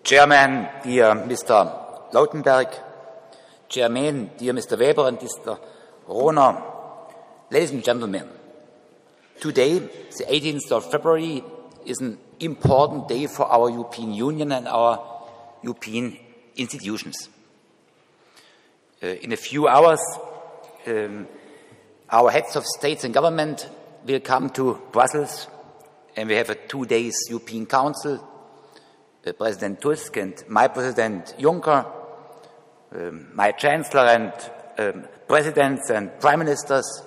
Chairman, dear Mr. Lautenberg, Chairman, dear Mr. Weber and Mr. Rohner, ladies and gentlemen, today, the 18th of February, is an important day for our European Union and our European institutions. In a few hours, our heads of states and government will come to Brussels, and we have a 2 days European Council. President Tusk and my President Juncker, my Chancellor and Presidents and Prime Ministers,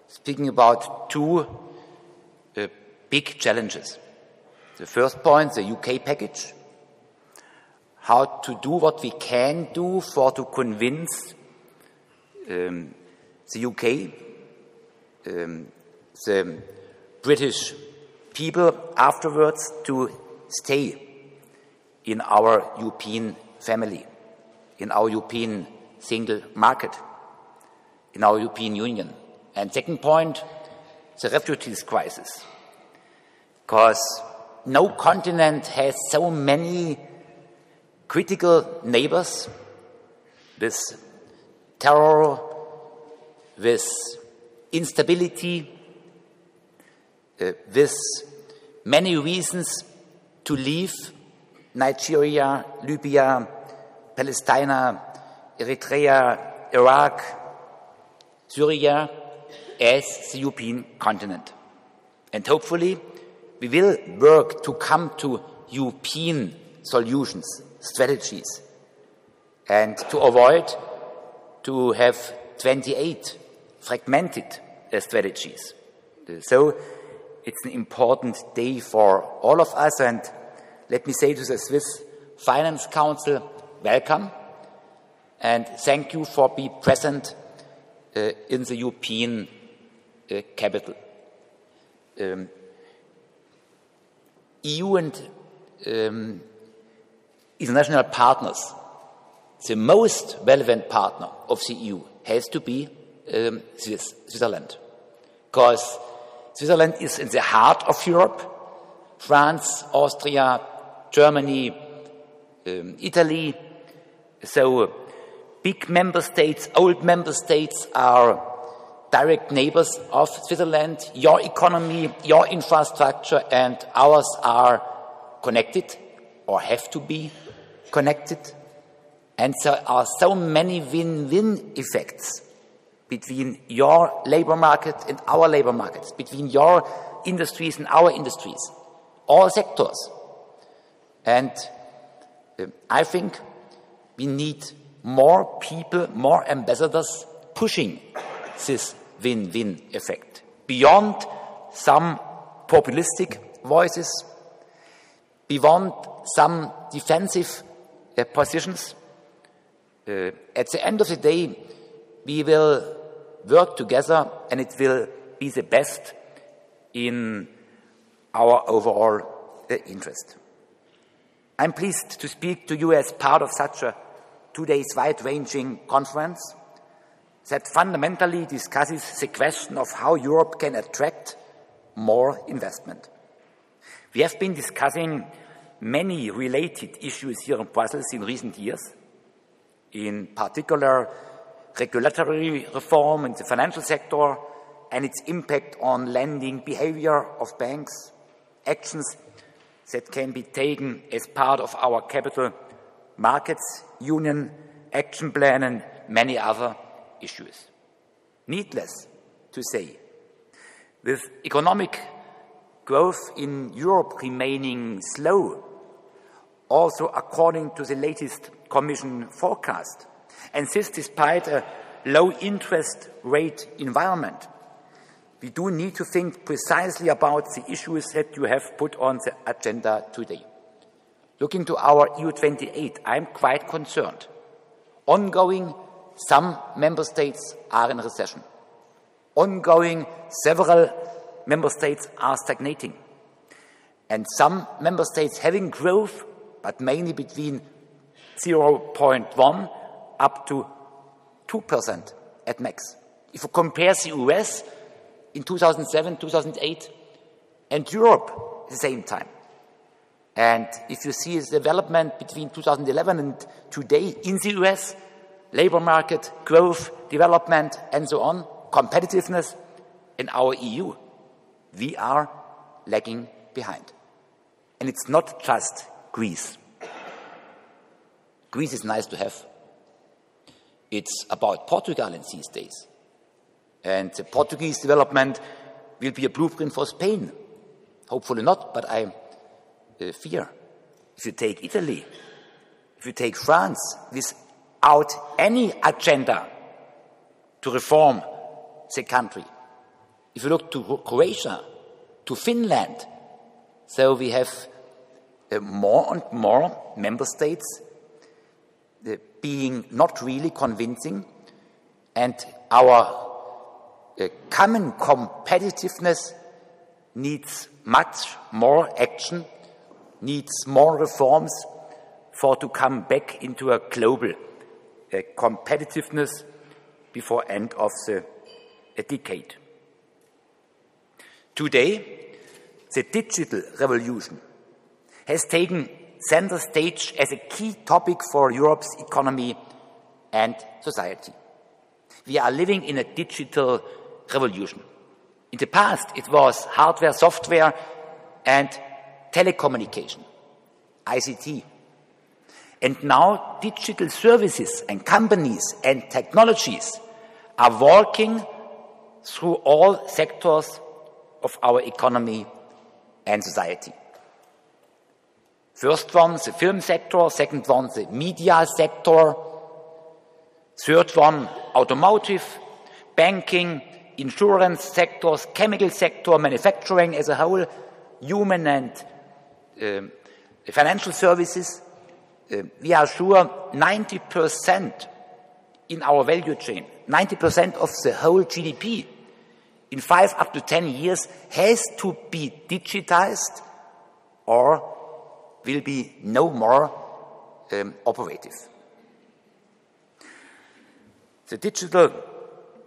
speaking about two big challenges. The first point, the UK package, how to do what we can do to convince the UK, the British people afterwards to stay in our European family, in our European single market, in our European Union. And second point, the refugees crisis. Because no continent has so many critical neighbors with terror, with instability, with many reasons to leave Nigeria, Libya, Palestine, Eritrea, Iraq, Syria as the European continent. And hopefully we will work to come to European solutions, strategies, and to avoid to have 28 fragmented strategies. So it's an important day for all of us, and let me say to the Swiss Finance Council, welcome, and thank you for being present in the European capital. EU and international partners, the most relevant partner of the EU has to be Switzerland, because Switzerland is in the heart of Europe. France, Austria, Germany, Italy. So big member states, old member states are direct neighbors of Switzerland. Your economy, your infrastructure and ours are connected or have to be connected. And there are so many win-win effects between your labor market and our labor markets, between your industries and our industries, all sectors. And I think we need more people, more ambassadors pushing this win-win effect beyond some populistic voices, beyond some defensive positions. At the end of the day, we will work together and it will be the best in our overall interest. I'm pleased to speak to you as part of such a 2 days wide-ranging conference that fundamentally discusses the question of how Europe can attract more investment. We have been discussing many related issues here in Brussels in recent years, in particular regulatory reform in the financial sector and its impact on lending behavior of banks, actions that can be taken as part of our capital markets union action plan and many other issues. Needless to say, with economic growth in Europe remaining slow, also according to the latest Commission forecast, and this despite a low interest rate environment, we do need to think precisely about the issues that you have put on the agenda today. Looking to our EU28, I'm quite concerned. Ongoing, some member states are in recession. Ongoing, several member states are stagnating. And some member states having growth, but mainly between 0.1 up to 2% at max. If you compare the US in 2007, 2008, and Europe at the same time, And if you see the development between 2011 and today in the US, labor market, growth, development, and so on, competitiveness in our EU, we are lagging behind. And it's not just Greece. Greece is nice to have. It's about Portugal in these days. And the Portuguese development will be a blueprint for Spain. Hopefully not, but I fear. If you take Italy, if you take France, without any agenda to reform the country. If you look to Croatia, to Finland, so we have more and more member states being not really convincing, and our common competitiveness needs much more action, needs more reforms for to come back into a global competitiveness before end of the decade. Today, the digital revolution has taken center stage as a key topic for Europe's economy and society. We are living in a digital revolution. In the past, it was hardware, software, and telecommunication, ICT. And now digital services and companies and technologies are working through all sectors of our economy and society. First one, the film sector. Second one, the media sector. Third one, automotive, banking, insurance sectors, chemical sector, manufacturing as a whole, human and financial services. We are sure 90% in our value chain, 90% of the whole GDP in 5 up to 10 years has to be digitized or will be no more operative. The digital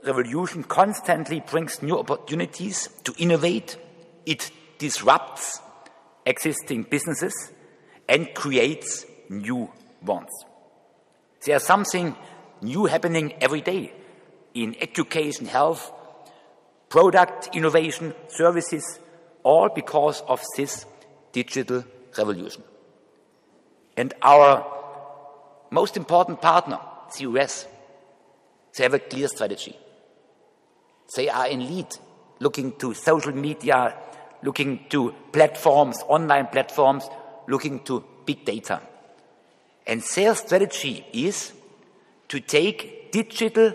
revolution constantly brings new opportunities to innovate. It disrupts existing businesses and creates new ones. There's something new happening every day in education, health, product innovation, services, all because of this digital revolution. And our most important partner, the US, they have a clear strategy. They are in lead, looking to social media, looking to platforms, online platforms, looking to big data. And their strategy is to take digital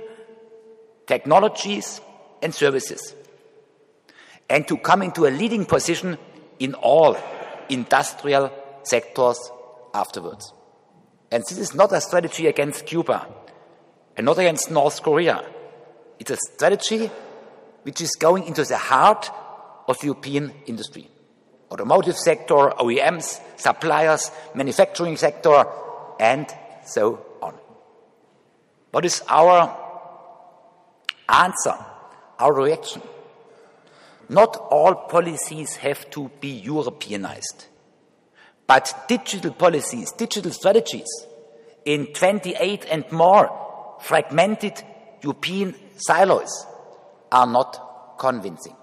technologies and services and to come into a leading position in all industrial sectors afterwards. And this is not a strategy against Cuba and not against North Korea. It's a strategy which is going into the heart of the European industry. Automotive sector, OEMs, suppliers, manufacturing sector, and so on. What is our answer, our reaction? Not all policies have to be Europeanized, but digital policies, digital strategies in 28 and more fragmented European silos are not convincing.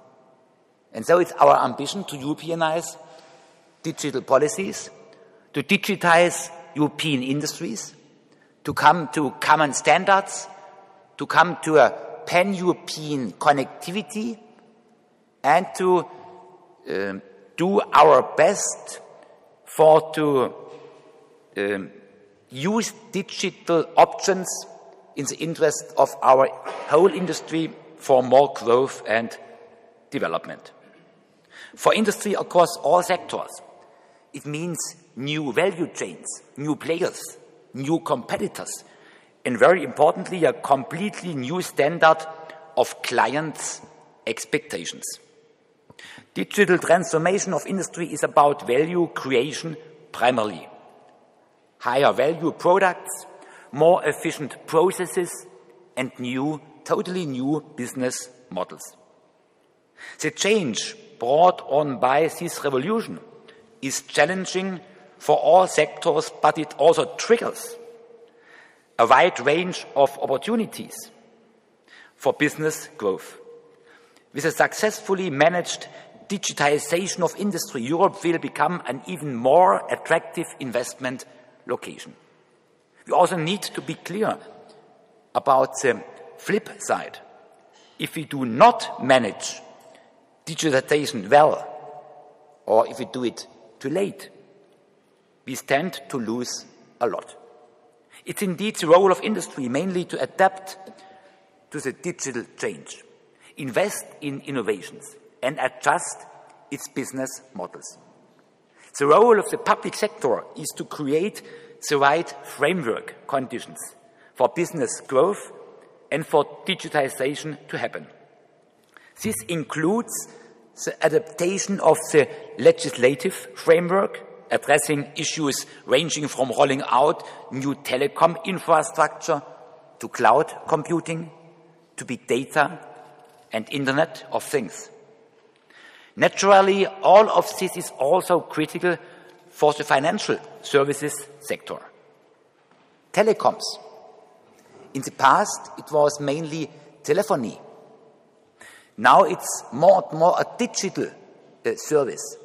And so it's our ambition to Europeanize digital policies, to digitize European industries, to come to common standards, to come to a pan-European connectivity, and to do our best to use digital options in the interest of our whole industry for more growth and development. For industry across all sectors, it means new value chains, new players, new competitors, and very importantly, a completely new standard of clients' expectations. Digital transformation of industry is about value creation primarily. Higher value products, more efficient processes, and totally new business models. The change brought on by this revolution is challenging for all sectors, but it also triggers a wide range of opportunities for business growth. With a successfully managed digitization of industry, Europe will become an even more attractive investment location. We also need to be clear about the flip side. If we do not manage digitization well, or if we do it too late, we stand to lose a lot. It's indeed the role of industry mainly to adapt to the digital change, invest in innovations, and adjust its business models. The role of the public sector is to create the right framework conditions for business growth and for digitization to happen. This includes the adaptation of the legislative framework, addressing issues ranging from rolling out new telecom infrastructure to cloud computing, to big data and Internet of Things. Naturally, all of this is also critical for the financial services sector. Telecoms. In the past, it was mainly telephony. Now it's more and more a digital service.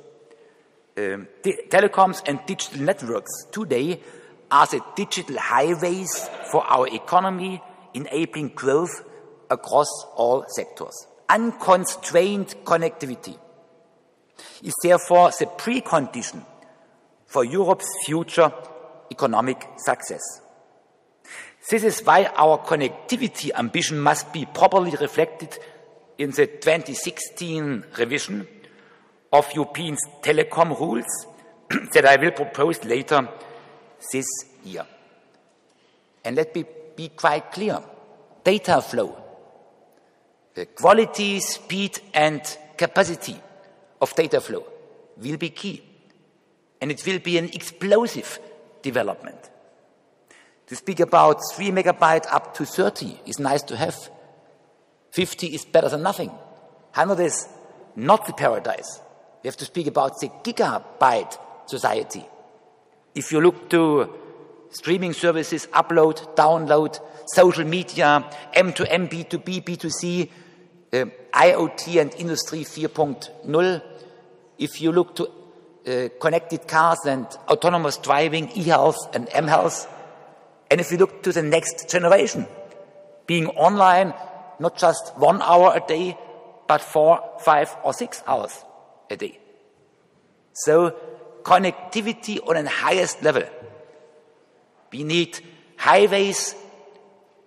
Telecoms and digital networks today are the digital highways for our economy, enabling growth across all sectors. Unconstrained connectivity is therefore the precondition for Europe's future economic success. This is why our connectivity ambition must be properly reflected in the 2016 revision of European telecom rules that I will propose later this year. And let me be quite clear. Data flow, the quality, speed and capacity of data flow will be key. And it will be an explosive development. To speak about 3 megabytes up to 30 is nice to have. 50 is better than nothing. 100 is not the paradise. We have to speak about the gigabyte society. If you look to streaming services, upload, download, social media, M2M, B2B, B2C, IoT and Industry 4.0, if you look to connected cars and autonomous driving, e-health and m-health, and if you look to the next generation, being online not just 1 hour a day, but 4, 5 or 6 hours a day. So connectivity on the highest level. We need highways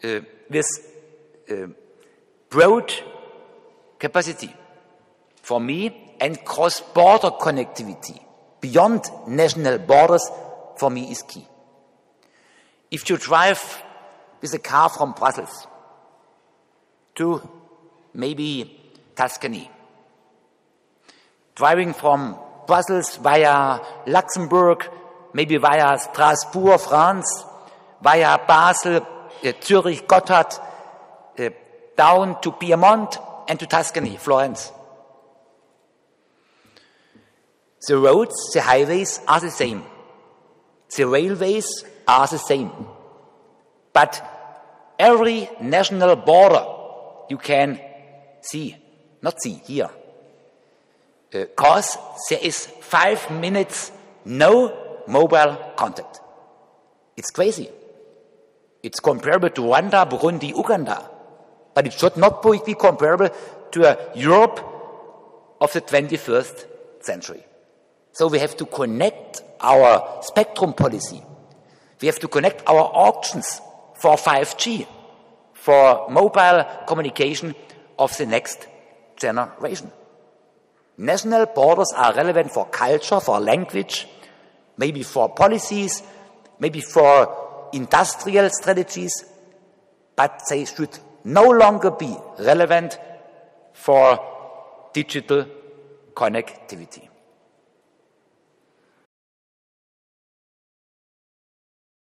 with broad capacity for me, and cross-border connectivity beyond national borders for me is key. If you drive with a car from Brussels to maybe Tuscany, driving from Brussels via Luxembourg, maybe via Strasbourg, France, via Basel, Zurich, Gotthard, down to Piedmont and to Tuscany, Florence. The roads, the highways are the same. The railways are the same. But every national border you can see, not see here, because there is 5 minutes no mobile contact. It's crazy. It's comparable to Rwanda, Burundi, Uganda. But it should not be comparable to a Europe of the 21st century. So we have to connect our spectrum policy. We have to connect our auctions for 5G, for mobile communication of the next generation. National borders are relevant for culture, for language, maybe for policies, maybe for industrial strategies, but they should no longer be relevant for digital connectivity.